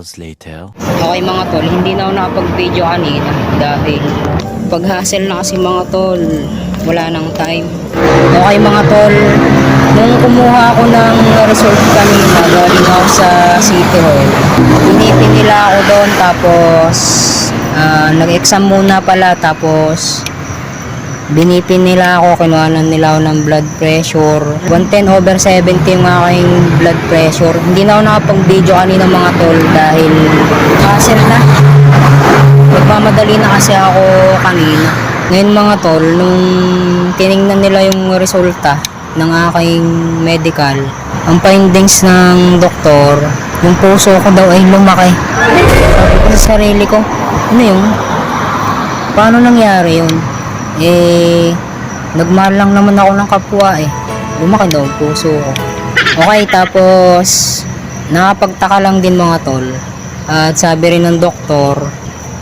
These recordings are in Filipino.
hours later. Okay mga tol, hindi na ako nakapag-video kanina dahil pag-hustle na kasi mga tol, wala nang time. Okay mga tol, nung kumuha ako ng result kanina, galing ako sa City Hall. Pinipin nila ako doon, tapos nag-exam muna pala, tapos binipin nila ako, kinuhanan nila ako ng blood pressure. 110/70 yung aking blood pressure. Hindi na ako nakapag-video kanina mga tol dahil hassle na. Nagmamadali na kasi ako kanina. Ngayon mga tol, nung tiningnan nila yung resulta ng aking medical, ang findings ng doktor, yung puso ko daw ay lumaki. Sabi ko sa sarili ko, ano yun? Paano nangyari yun? Nagmahal lang naman ako ng kapwa lumaki daw ang puso ko. Okay, tapos nakapagtaka lang din mga tol, at sabi rin ng doktor,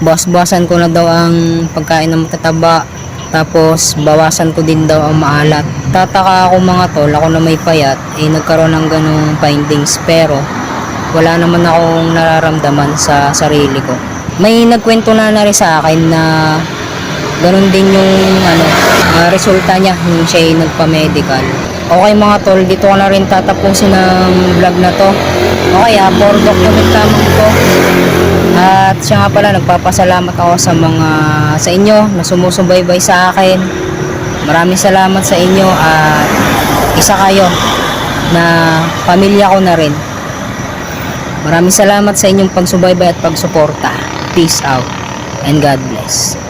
bawas-bawasan ko na daw ang pagkain ng matataba, tapos bawasan ko din daw ang maalat. Tataka ako mga tol, ako na may payat nagkaroon ng ganung findings, pero wala naman akong nararamdaman sa sarili ko. May nagkwento na rin sa akin na ganun din yung resulta niya nung siya ay nagpa-medical. Okay mga tol, dito ko na rin tatapusin ng vlog na to. Okay for document lamang to. At siya nga pala, nagpapasalamat ako sa inyo na sumusubaybay sa akin. Maraming salamat sa inyo, at isa kayo na pamilya ko na rin. Maraming salamat sa inyong pagsubaybay at pagsuporta. Peace out and God bless.